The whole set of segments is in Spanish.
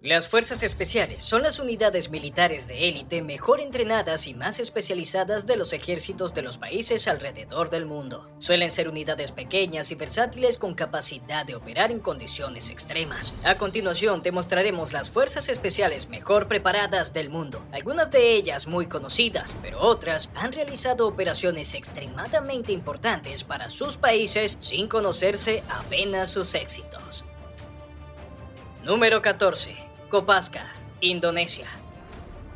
Las fuerzas especiales son las unidades militares de élite mejor entrenadas y más especializadas de los ejércitos de los países alrededor del mundo. Suelen ser unidades pequeñas y versátiles con capacidad de operar en condiciones extremas. A continuación te mostraremos las fuerzas especiales mejor preparadas del mundo. Algunas de ellas muy conocidas, pero otras han realizado operaciones extremadamente importantes para sus países sin conocerse apenas sus éxitos. Número 14. Kopaska, Indonesia.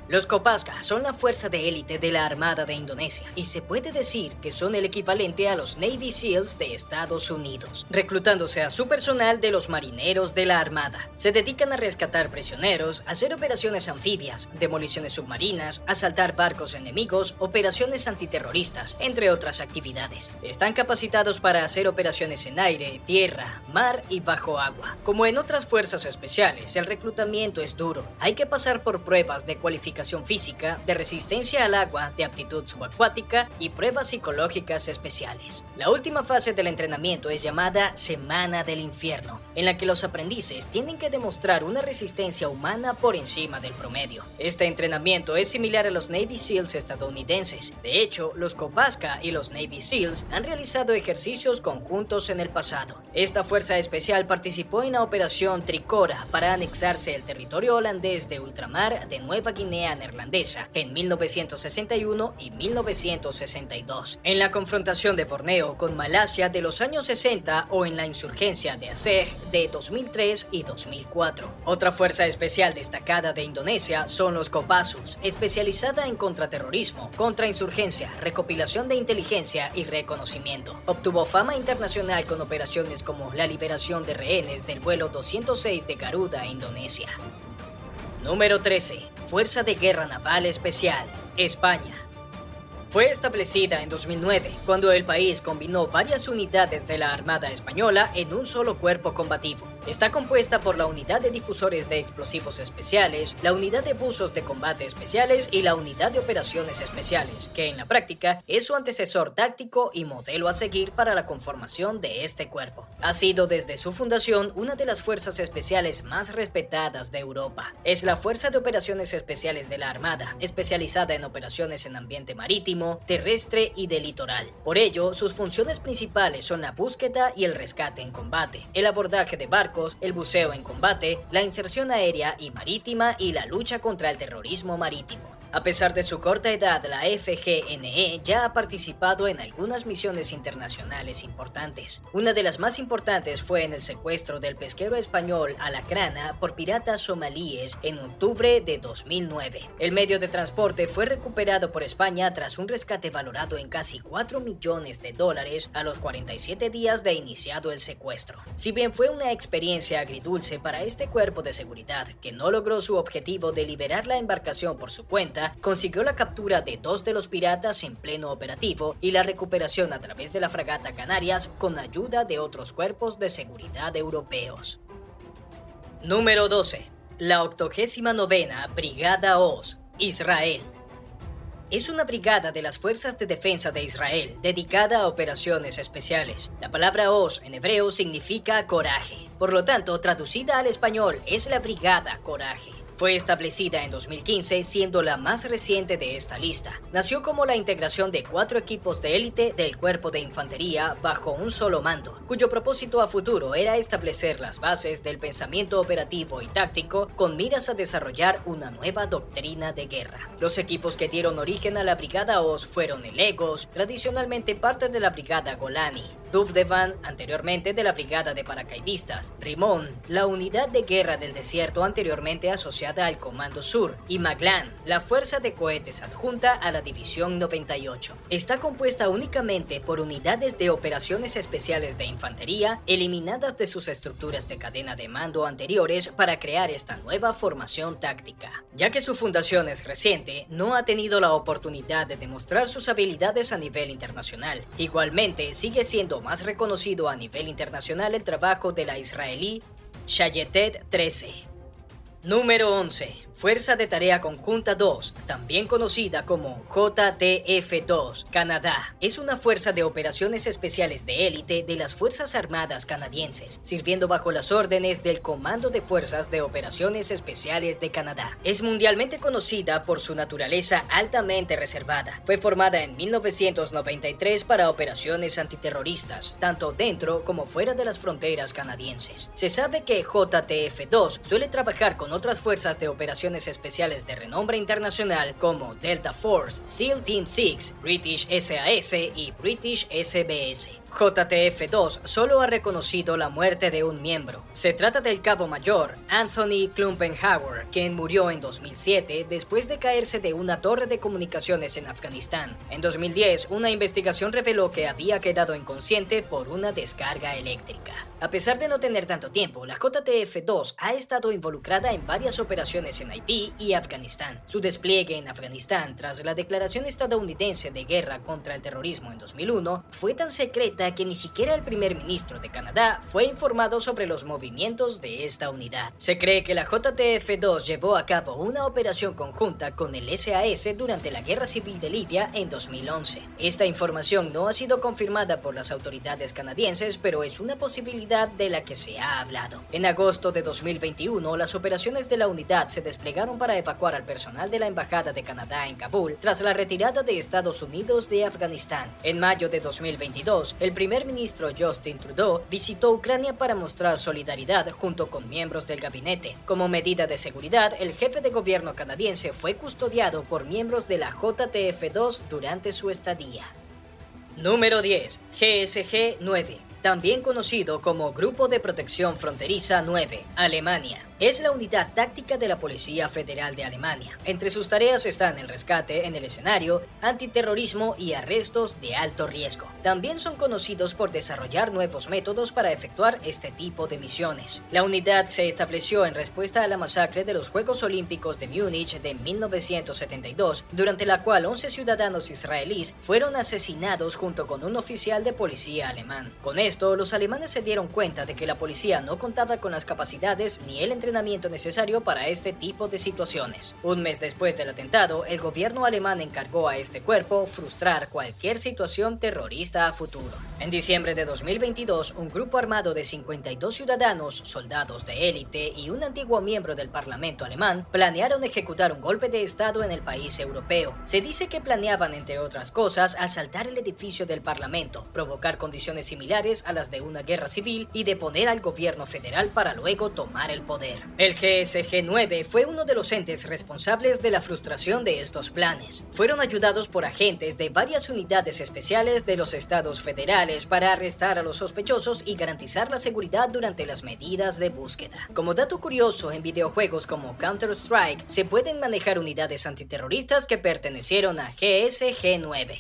Los Kopaska son la fuerza de élite de la Armada de Indonesia y se puede decir que son el equivalente a los Navy SEALs de Estados Unidos, reclutándose a su personal de los marineros de la Armada. Se dedican a rescatar prisioneros, hacer operaciones anfibias, demoliciones submarinas, asaltar barcos enemigos, operaciones antiterroristas, entre otras actividades. Están capacitados para hacer operaciones en aire, tierra, mar y bajo agua. Como en otras fuerzas especiales, el reclutamiento es duro. Hay que pasar por pruebas de cualificación física, de resistencia al agua, de aptitud subacuática y pruebas psicológicas especiales. La última fase del entrenamiento es llamada Semana del Infierno, en la que los aprendices tienen que demostrar una resistencia humana por encima del promedio. Este entrenamiento es similar a los Navy SEALs estadounidenses. De hecho, los Kopaska y los Navy SEALs han realizado ejercicios conjuntos en el pasado. Esta fuerza especial participó en la Operación Tricora para anexarse el territorio holandés de ultramar de Nueva Guinea neerlandesa en 1961 y 1962, en la confrontación de Borneo con Malasia de los años 60 o en la insurgencia de Aceh de 2003 y 2004. Otra fuerza especial destacada de Indonesia son los Kopassus, especializada en contraterrorismo, contrainsurgencia, recopilación de inteligencia y reconocimiento. Obtuvo fama internacional con operaciones como la liberación de rehenes del vuelo 206 de Garuda, Indonesia. Número 13. Fuerza de Guerra Naval Especial, España. Fue establecida en 2009, cuando el país combinó varias unidades de la Armada Española en un solo cuerpo combativo. Está compuesta por la Unidad de Difusores de Explosivos Especiales, la Unidad de Buzos de Combate Especiales y la Unidad de Operaciones Especiales, que en la práctica es su antecesor táctico y modelo a seguir para la conformación de este cuerpo. Ha sido desde su fundación una de las fuerzas especiales más respetadas de Europa. Es la Fuerza de Operaciones Especiales de la Armada, especializada en operaciones en ambiente marítimo, terrestre y de litoral. Por ello, sus funciones principales son la búsqueda y el rescate en combate, el abordaje de barcos, el buceo en combate, la inserción aérea y marítima y la lucha contra el terrorismo marítimo. A pesar de su corta edad, la FGNE ya ha participado en algunas misiones internacionales importantes. Una de las más importantes fue en el secuestro del pesquero español Alacrana por piratas somalíes en octubre de 2009. El medio de transporte fue recuperado por España tras un rescate valorado en casi $4 millones a los 47 días de iniciado el secuestro. Si bien fue una experiencia agridulce para este cuerpo de seguridad, que no logró su objetivo de liberar la embarcación por su cuenta, consiguió la captura de 2 de los piratas en pleno operativo y la recuperación a través de la fragata Canarias con ayuda de otros cuerpos de seguridad europeos. Número 12. La 89ª Brigada Oz, Israel. Es una brigada de las Fuerzas de Defensa de Israel dedicada a operaciones especiales. La palabra Oz en hebreo significa coraje, por lo tanto, traducida al español es la Brigada Coraje. Fue establecida en 2015, siendo la más reciente de esta lista. Nació como la integración de 4 equipos de élite del Cuerpo de Infantería bajo un solo mando, cuyo propósito a futuro era establecer las bases del pensamiento operativo y táctico con miras a desarrollar una nueva doctrina de guerra. Los equipos que dieron origen a la Brigada Oz fueron el Egos, tradicionalmente parte de la Brigada Golani, Duvdevan, anteriormente de la Brigada de Paracaidistas, Rimón, la unidad de guerra del desierto anteriormente asociada al Comando Sur, y Maglan, la fuerza de cohetes adjunta a la División 98. Está compuesta únicamente por unidades de operaciones especiales de infantería, eliminadas de sus estructuras de cadena de mando anteriores para crear esta nueva formación táctica. Ya que su fundación es reciente, no ha tenido la oportunidad de demostrar sus habilidades a nivel internacional. Igualmente, sigue siendo más reconocido a nivel internacional el trabajo de la israelí Shayetet 13. Número 11. Fuerza de Tarea Conjunta 2, también conocida como JTF-2, Canadá. Es una fuerza de operaciones especiales de élite de las Fuerzas Armadas canadienses, sirviendo bajo las órdenes del Comando de Fuerzas de Operaciones Especiales de Canadá. Es mundialmente conocida por su naturaleza altamente reservada. Fue formada en 1993 para operaciones antiterroristas, tanto dentro como fuera de las fronteras canadienses. Se sabe que JTF-2 suele trabajar con otras fuerzas de operaciones especiales de renombre internacional como Delta Force, SEAL Team 6, British SAS y British SBS. JTF-2 solo ha reconocido la muerte de un miembro. Se trata del cabo mayor Anthony Klumpenhauer, quien murió en 2007 después de caerse de una torre de comunicaciones en Afganistán. En 2010, una investigación reveló que había quedado inconsciente por una descarga eléctrica. A pesar de no tener tanto tiempo, la JTF-2 ha estado involucrada en varias operaciones en Haití y Afganistán. Su despliegue en Afganistán tras la declaración estadounidense de guerra contra el terrorismo en 2001 fue tan secreta que ni siquiera el primer ministro de Canadá fue informado sobre los movimientos de esta unidad. Se cree que la JTF-2 llevó a cabo una operación conjunta con el SAS durante la Guerra Civil de Libia en 2011. Esta información no ha sido confirmada por las autoridades canadienses, pero es una posibilidad de la que se ha hablado. En agosto de 2021, las operaciones de la unidad se desplegaron para evacuar al personal de la Embajada de Canadá en Kabul tras la retirada de Estados Unidos de Afganistán. En mayo de 2022, el primer ministro Justin Trudeau visitó Ucrania para mostrar solidaridad junto con miembros del gabinete. Como medida de seguridad, el jefe de gobierno canadiense fue custodiado por miembros de la JTF-2 durante su estadía. Número 10. GSG-9. También conocido como Grupo de Protección Fronteriza 9, Alemania. Es la unidad táctica de la Policía Federal de Alemania. Entre sus tareas están el rescate en el escenario, antiterrorismo y arrestos de alto riesgo. También son conocidos por desarrollar nuevos métodos para efectuar este tipo de misiones. La unidad se estableció en respuesta a la masacre de los Juegos Olímpicos de Múnich de 1972, durante la cual 11 ciudadanos israelíes fueron asesinados junto con un oficial de policía alemán. Con esto, los alemanes se dieron cuenta de que la policía no contaba con las capacidades ni el entrenamiento necesario para este tipo de situaciones. Un mes después del atentado, el gobierno alemán encargó a este cuerpo frustrar cualquier situación terrorista a futuro. En diciembre de 2022, un grupo armado de 52 ciudadanos, soldados de élite y un antiguo miembro del Parlamento alemán planearon ejecutar un golpe de estado en el país europeo. Se dice que planeaban, entre otras cosas, asaltar el edificio del Parlamento, provocar condiciones similares a las de una guerra civil y deponer al gobierno federal para luego tomar el poder. El GSG-9 fue uno de los entes responsables de la frustración de estos planes. Fueron ayudados por agentes de varias unidades especiales de los estados federales para arrestar a los sospechosos y garantizar la seguridad durante las medidas de búsqueda. Como dato curioso, en videojuegos como Counter-Strike se pueden manejar unidades antiterroristas que pertenecieron a GSG-9.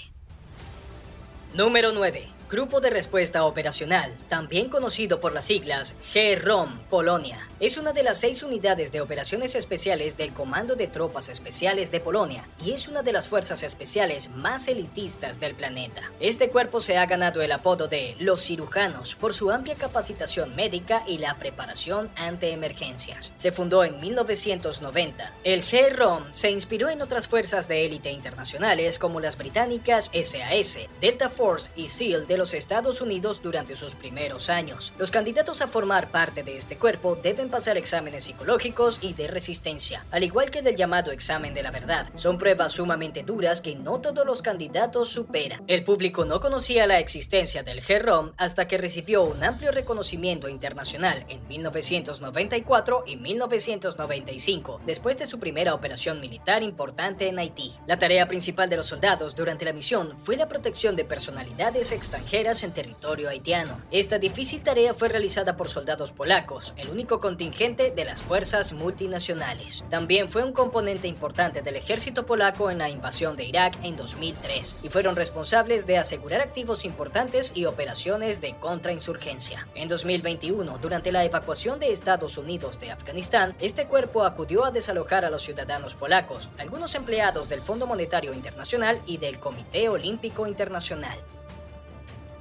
Número 9. Grupo de Respuesta Operacional, también conocido por las siglas GROM, Polonia. Es una de las 6 unidades de operaciones especiales del Comando de Tropas Especiales de Polonia y es una de las fuerzas especiales más elitistas del planeta. Este cuerpo se ha ganado el apodo de los cirujanos por su amplia capacitación médica y la preparación ante emergencias. Se fundó en 1990. El GROM se inspiró en otras fuerzas de élite internacionales como las británicas SAS, Delta Force y SEAL de los Estados Unidos durante sus primeros años. Los candidatos a formar parte de este cuerpo deben pasar exámenes psicológicos y de resistencia, al igual que del llamado examen de la verdad. Son pruebas sumamente duras que no todos los candidatos superan. El público no conocía la existencia del GROM hasta que recibió un amplio reconocimiento internacional en 1994 y 1995, después de su primera operación militar importante en Haití. La tarea principal de los soldados durante la misión fue la protección de personalidades extranjeras en territorio haitiano. Esta difícil tarea fue realizada por soldados polacos, el único contingente de las fuerzas multinacionales. También fue un componente importante del ejército polaco en la invasión de Irak en 2003 y fueron responsables de asegurar activos importantes y operaciones de contrainsurgencia. En 2021, durante la evacuación de Estados Unidos de Afganistán, este cuerpo acudió a desalojar a los ciudadanos polacos, algunos empleados del Fondo Monetario Internacional y del Comité Olímpico Internacional.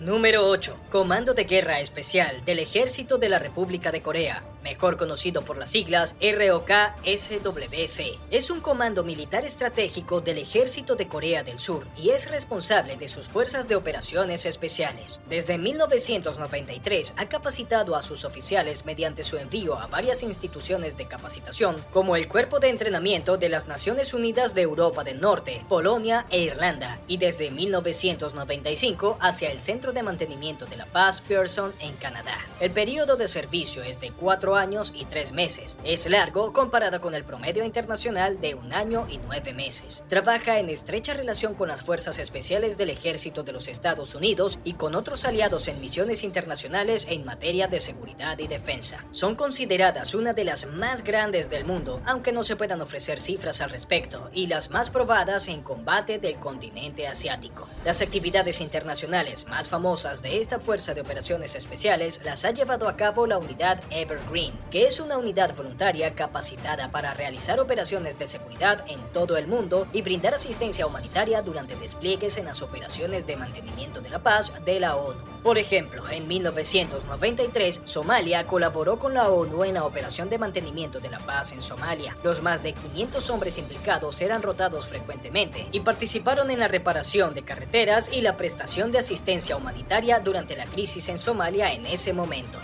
Número 8. Comando de Guerra Especial del Ejército de la República de Corea, mejor conocido por las siglas ROK-SWC. Es un comando militar estratégico del ejército de Corea del Sur y es responsable de sus fuerzas de operaciones especiales. Desde 1993 ha capacitado a sus oficiales mediante su envío a varias instituciones de capacitación, como el Cuerpo de Entrenamiento de las Naciones Unidas de Europa del Norte, Polonia e Irlanda, y desde 1995 hacia el Centro de Mantenimiento de la Paz Pearson en Canadá. El periodo de servicio es de 4 años y 3 meses. Es largo comparado con el promedio internacional de 1 año y 9 meses. Trabaja en estrecha relación con las Fuerzas Especiales del Ejército de los Estados Unidos y con otros aliados en misiones internacionales en materia de seguridad y defensa. Son consideradas una de las más grandes del mundo, aunque no se puedan ofrecer cifras al respecto, y las más probadas en combate del continente asiático. Las actividades internacionales más famosas de esta Fuerza de Operaciones Especiales las ha llevado a cabo la unidad Evergreen, que es una unidad voluntaria capacitada para realizar operaciones de seguridad en todo el mundo y brindar asistencia humanitaria durante despliegues en las operaciones de mantenimiento de la paz de la ONU. Por ejemplo, en 1993, Somalia colaboró con la ONU en la operación de mantenimiento de la paz en Somalia. Los más de 500 hombres implicados eran rotados frecuentemente y participaron en la reparación de carreteras y la prestación de asistencia humanitaria durante la crisis en Somalia en ese momento.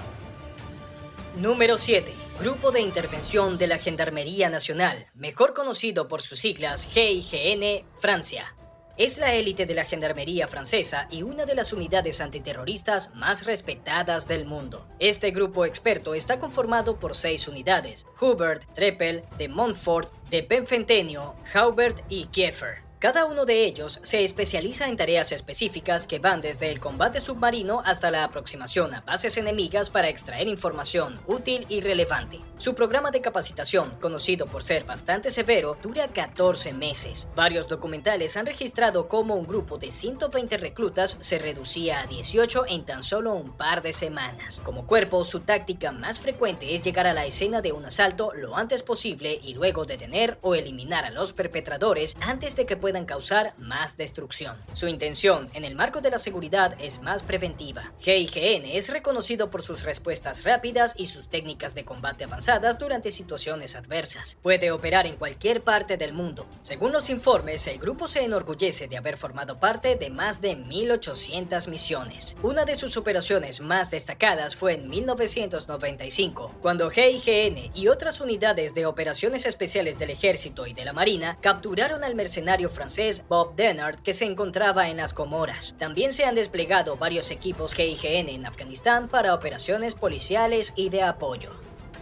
Número 7. Grupo de Intervención de la Gendarmería Nacional, mejor conocido por sus siglas GIGN, Francia. Es la élite de la gendarmería francesa y una de las unidades antiterroristas más respetadas del mundo. Este grupo experto está conformado por 6 unidades: Hubert, Treppel, de Montfort, de Penfentenio, Haubert y Kieffer. Cada uno de ellos se especializa en tareas específicas que van desde el combate submarino hasta la aproximación a bases enemigas para extraer información útil y relevante. Su programa de capacitación, conocido por ser bastante severo, dura 14 meses. Varios documentales han registrado cómo un grupo de 120 reclutas se reducía a 18 en tan solo un par de semanas. Como cuerpo, su táctica más frecuente es llegar a la escena de un asalto lo antes posible y luego detener o eliminar a los perpetradores antes de que puedan causar más destrucción. Su intención en el marco de la seguridad es más preventiva. GIGN es reconocido por sus respuestas rápidas y sus técnicas de combate avanzadas durante situaciones adversas. Puede operar en cualquier parte del mundo. Según los informes, el grupo se enorgullece de haber formado parte de más de 1.800 misiones. Una de sus operaciones más destacadas fue en 1995, cuando GIGN y otras unidades de operaciones especiales del ejército y de la marina capturaron al mercenario francés Bob Denard, que se encontraba en las Comoras. También se han desplegado varios equipos GIGN en Afganistán para operaciones policiales y de apoyo.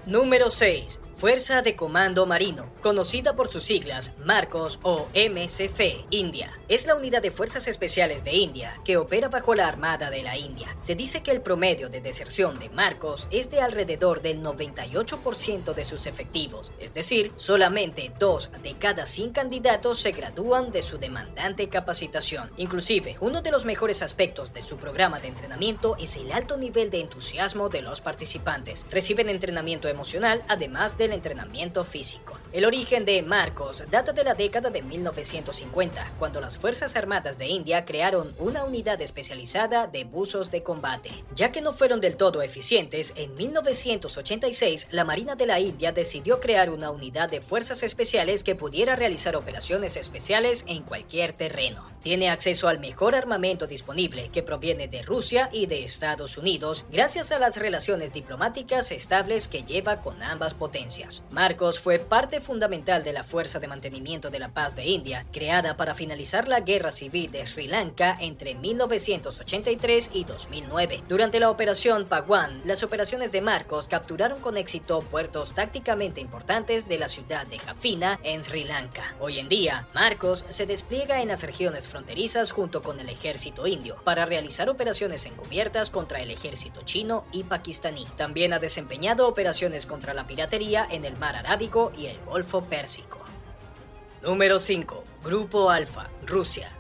Número 6. Fuerza de Comando Marino, conocida por sus siglas MARCOS o MCF, India. Es la unidad de fuerzas especiales de India que opera bajo la Armada de la India. Se dice que el promedio de deserción de MARCOS es de alrededor del 98% de sus efectivos, es decir, solamente 2 de cada 100 candidatos se gradúan de su demandante capacitación. Inclusive, uno de los mejores aspectos de su programa de entrenamiento es el alto nivel de entusiasmo de los participantes. Reciben entrenamiento emocional, además del entrenamiento físico. El origen de MARCOS data de la década de 1950, cuando las Fuerzas Armadas de India crearon una unidad especializada de buzos de combate. Ya que no fueron del todo eficientes, en 1986 la Marina de la India decidió crear una unidad de fuerzas especiales que pudiera realizar operaciones especiales en cualquier terreno. Tiene acceso al mejor armamento disponible, que proviene de Rusia y de Estados Unidos, gracias a las relaciones diplomáticas estables que lleva con ambas potencias. MARCOS fue parte fundamental de la Fuerza de Mantenimiento de la Paz de India, creada para finalizar la guerra civil de Sri Lanka entre 1983 y 2009. Durante la operación Pawan, las operaciones de MARCOS capturaron con éxito puertos tácticamente importantes de la ciudad de Jaffna en Sri Lanka. Hoy en día, MARCOS se despliega en las regiones fronterizas junto con el ejército indio para realizar operaciones encubiertas contra el ejército chino y pakistaní. También ha desempeñado operaciones contra la piratería en el Mar Arábigo y el Golfo Pérsico. Número 5. Grupo Alfa, Rusia.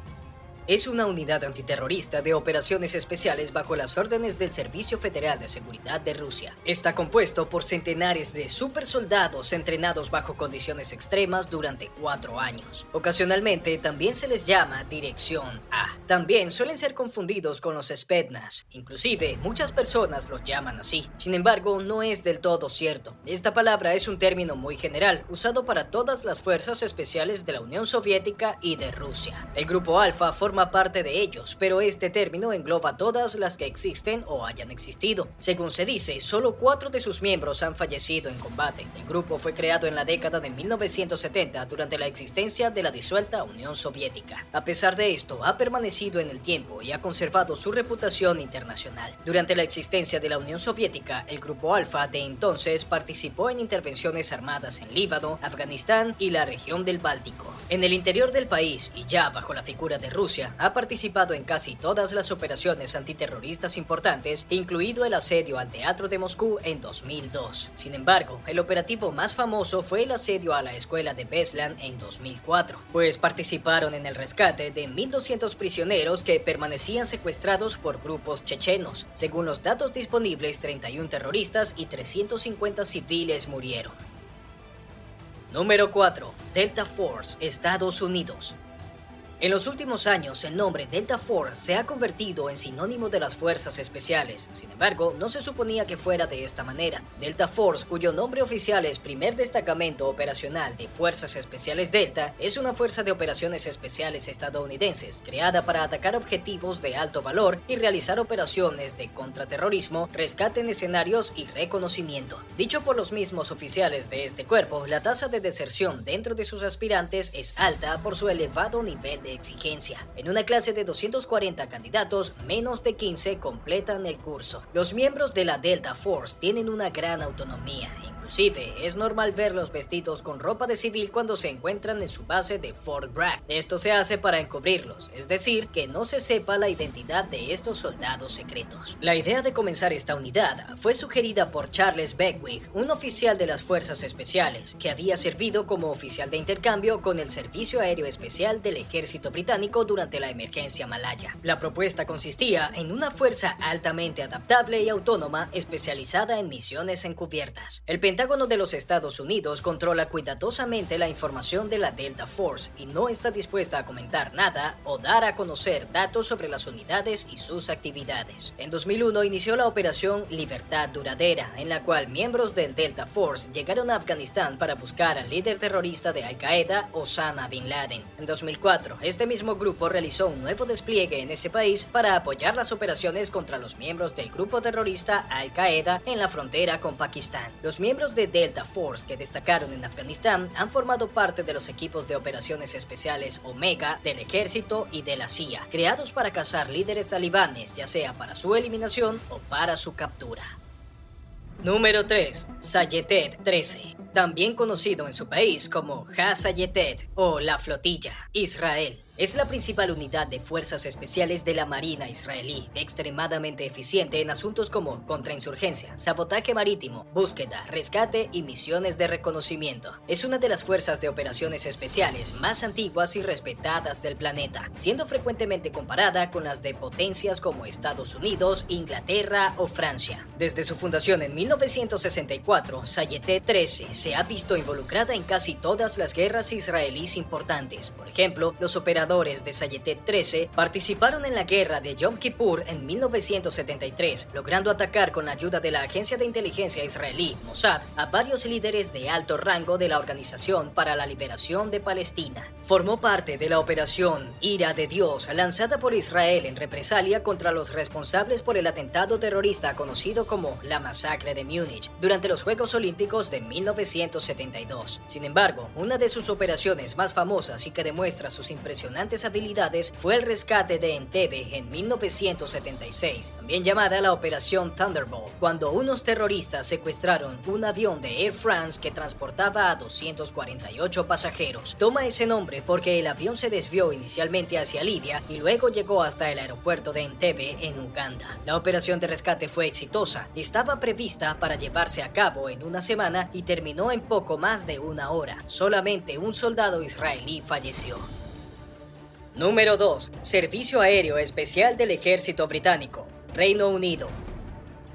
es una unidad antiterrorista de operaciones especiales bajo las órdenes del Servicio Federal de Seguridad de Rusia. Está compuesto por centenares de supersoldados entrenados bajo condiciones extremas durante 4 años. Ocasionalmente también se les llama Dirección A. También suelen ser confundidos con los Spetsnaz. Inclusive, muchas personas los llaman así. Sin embargo, no es del todo cierto. Esta palabra es un término muy general, usado para todas las fuerzas especiales de la Unión Soviética y de Rusia. El Grupo Alfa forma parte de ellos, pero este término engloba todas las que existen o hayan existido. Según se dice, solo 4 de sus miembros han fallecido en combate. El grupo fue creado en la década de 1970 durante la existencia de la disuelta Unión Soviética. A pesar de esto, ha permanecido en el tiempo y ha conservado su reputación internacional. Durante la existencia de la Unión Soviética, el Grupo Alfa de entonces participó en intervenciones armadas en Líbano, Afganistán y la región del Báltico. En el interior del país, y ya bajo la figura de Rusia, ha participado en casi todas las operaciones antiterroristas importantes, incluido el asedio al Teatro de Moscú en 2002. Sin embargo, el operativo más famoso fue el asedio a la escuela de Beslan en 2004, pues participaron en el rescate de 1.200 prisioneros que permanecían secuestrados por grupos chechenos. Según los datos disponibles, 31 terroristas y 350 civiles murieron. Número 4. Delta Force, Estados Unidos. En los últimos años, el nombre Delta Force se ha convertido en sinónimo de las fuerzas especiales. Sin embargo, no se suponía que fuera de esta manera. Delta Force, cuyo nombre oficial es Primer Destacamento Operacional de Fuerzas Especiales Delta, es una fuerza de operaciones especiales estadounidenses, creada para atacar objetivos de alto valor y realizar operaciones de contraterrorismo, rescate en escenarios y reconocimiento. Dicho por los mismos oficiales de este cuerpo, la tasa de deserción dentro de sus aspirantes es alta por su elevado nivel de exigencia. En una clase de 240 candidatos, menos de 15 completan el curso. Los miembros de la Delta Force tienen una gran autonomía. Inclusive, es normal verlos vestidos con ropa de civil cuando se encuentran en su base de Fort Bragg. Esto se hace para encubrirlos, es decir, que no se sepa la identidad de estos soldados secretos. La idea de comenzar esta unidad fue sugerida por Charles Beckwith, un oficial de las Fuerzas Especiales, que había servido como oficial de intercambio con el Servicio Aéreo Especial del Ejército Británico durante la emergencia malaya. La propuesta consistía en una fuerza altamente adaptable y autónoma especializada en misiones encubiertas. El Pentágono de los Estados Unidos controla cuidadosamente la información de la Delta Force y no está dispuesta a comentar nada o dar a conocer datos sobre las unidades y sus actividades. En 2001 inició la Operación Libertad Duradera, en la cual miembros del Delta Force llegaron a Afganistán para buscar al líder terrorista de Al-Qaeda, Osama Bin Laden. En 2004, este mismo grupo realizó un nuevo despliegue en ese país para apoyar las operaciones contra los miembros del grupo terrorista Al-Qaeda en la frontera con Pakistán. Los miembros de Delta Force que destacaron en Afganistán han formado parte de los equipos de operaciones especiales Omega del ejército y de la CIA, creados para cazar líderes talibanes, ya sea para su eliminación o para su captura. Número 3. Sayetet 13, también conocido en su país como Ha-Sayetet o la Flotilla, Israel. Es la principal unidad de fuerzas especiales de la Marina israelí, extremadamente eficiente en asuntos como contrainsurgencia, sabotaje marítimo, búsqueda, rescate y misiones de reconocimiento. Es una de las fuerzas de operaciones especiales más antiguas y respetadas del planeta, siendo frecuentemente comparada con las de potencias como Estados Unidos, Inglaterra o Francia. Desde su fundación en 1964, Sayetet 13 se ha visto involucrada en casi todas las guerras israelíes importantes. Por ejemplo, los operadores de Sayetet 13 participaron en la guerra de Yom Kippur en 1973, logrando atacar con la ayuda de la agencia de inteligencia israelí, Mossad, a varios líderes de alto rango de la Organización para la Liberación de Palestina. Formó parte de la operación Ira de Dios, lanzada por Israel en represalia contra los responsables por el atentado terrorista conocido como la Masacre de Múnich durante los Juegos Olímpicos de 1972. Sin embargo, una de sus operaciones más famosas y que demuestra sus impresionantes habilidades fue el rescate de Entebbe en 1976, también llamada la Operación Thunderbolt, cuando unos terroristas secuestraron un avión de Air France que transportaba a 248 pasajeros. Toma ese nombre porque el avión se desvió inicialmente hacia Libia y luego llegó hasta el aeropuerto de Entebbe en Uganda. La operación de rescate fue exitosa, estaba prevista para llevarse a cabo en una semana y terminó en poco más de una hora. Solamente un soldado israelí falleció. Número 2. Servicio Aéreo Especial del Ejército Británico, Reino Unido.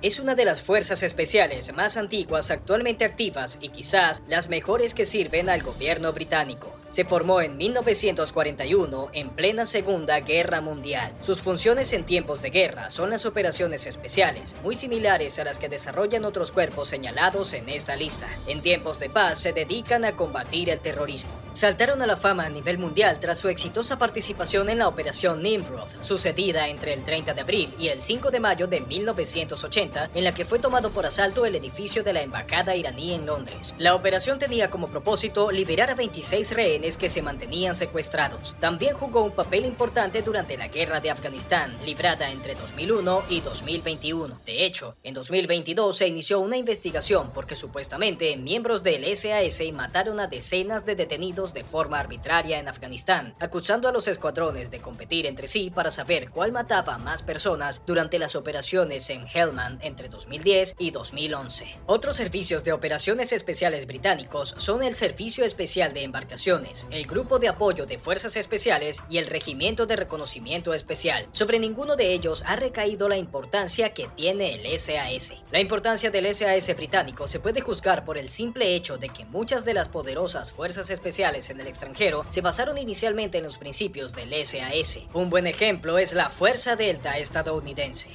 Es una de las fuerzas especiales más antiguas actualmente activas y quizás las mejores que sirven al gobierno británico. Se formó en 1941 en plena Segunda Guerra Mundial. Sus funciones en tiempos de guerra son las operaciones especiales, muy similares a las que desarrollan otros cuerpos señalados en esta lista. En tiempos de paz se dedican a combatir el terrorismo. Saltaron a la fama a nivel mundial tras su exitosa participación en la Operación Nimrod, sucedida entre el 30 de abril y el 5 de mayo de 1980, en la que fue tomado por asalto el edificio de la embajada iraní en Londres. La operación tenía como propósito liberar a 26 rehenes que se mantenían secuestrados. También jugó un papel importante durante la guerra de Afganistán, librada entre 2001 y 2021. De hecho, en 2022 se inició una investigación porque supuestamente miembros del SAS mataron a decenas de detenidos de forma arbitraria en Afganistán, acusando a los escuadrones de competir entre sí para saber cuál mataba a más personas durante las operaciones en Helmand entre 2010 y 2011. Otros servicios de operaciones especiales británicos son el Servicio Especial de Embarcaciones, el Grupo de Apoyo de Fuerzas Especiales y el Regimiento de Reconocimiento Especial. Sobre ninguno de ellos ha recaído la importancia que tiene el SAS. La importancia del SAS británico se puede juzgar por el simple hecho de que muchas de las poderosas fuerzas especiales en el extranjero se basaron inicialmente en los principios del SAS. Un buen ejemplo es la Fuerza Delta estadounidense.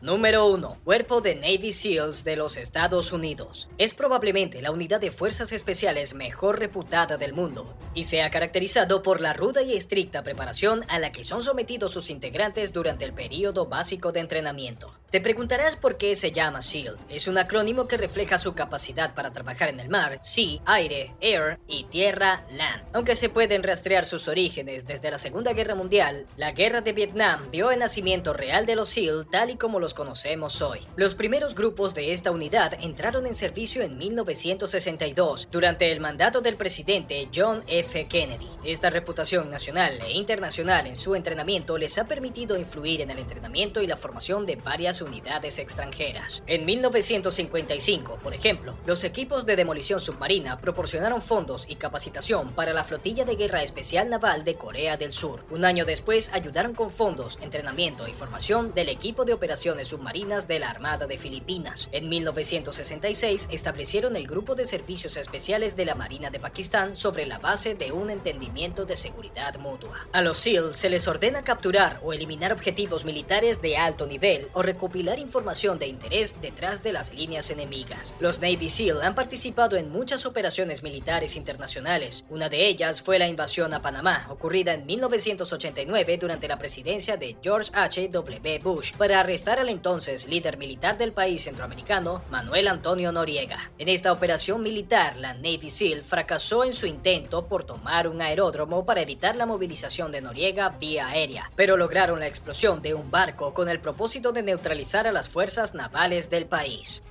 Número 1. Cuerpo de Navy SEALs de los Estados Unidos. Es probablemente la unidad de fuerzas especiales mejor reputada del mundo y se ha caracterizado por la ruda y estricta preparación a la que son sometidos sus integrantes durante el período básico de entrenamiento. Te preguntarás por qué se llama SEAL. Es un acrónimo que refleja su capacidad para trabajar en el mar, sea, aire, air y tierra, land. Aunque se pueden rastrear sus orígenes desde la Segunda Guerra Mundial, la Guerra de Vietnam vio el nacimiento real de los SEAL tal y como los conocemos hoy. Los primeros grupos de esta unidad entraron en servicio en 1962 durante el mandato del presidente John F. Kennedy. Esta reputación nacional e internacional en su entrenamiento les ha permitido influir en el entrenamiento y la formación de varias unidades extranjeras. En 1955, por ejemplo, los equipos de demolición submarina proporcionaron fondos y capacitación para la Flotilla de Guerra Especial Naval de Corea del Sur. Un año después ayudaron con fondos, entrenamiento y formación del equipo de operaciones submarinas de la Armada de Filipinas. En 1966 establecieron el Grupo de Servicios Especiales de la Marina de Pakistán sobre la base de un entendimiento de seguridad mutua. A los SEAL se les ordena capturar o eliminar objetivos militares de alto nivel o recopilar información de interés detrás de las líneas enemigas. Los Navy SEAL han participado en muchas operaciones militares internacionales. Una de ellas fue la invasión a Panamá, ocurrida en 1989 durante la presidencia de George H. W. Bush, para arrestar al entonces líder militar del país centroamericano, Manuel Antonio Noriega. En esta operación militar, la Navy SEAL fracasó en su intento por tomar un aeródromo para evitar la movilización de Noriega vía aérea, pero lograron la explosión de un barco con el propósito de neutralizar a las fuerzas navales del país.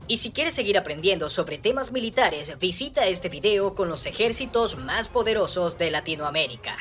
Y si quieres seguir aprendiendo sobre temas militares, visita este video con los ejércitos más poderosos de Latinoamérica.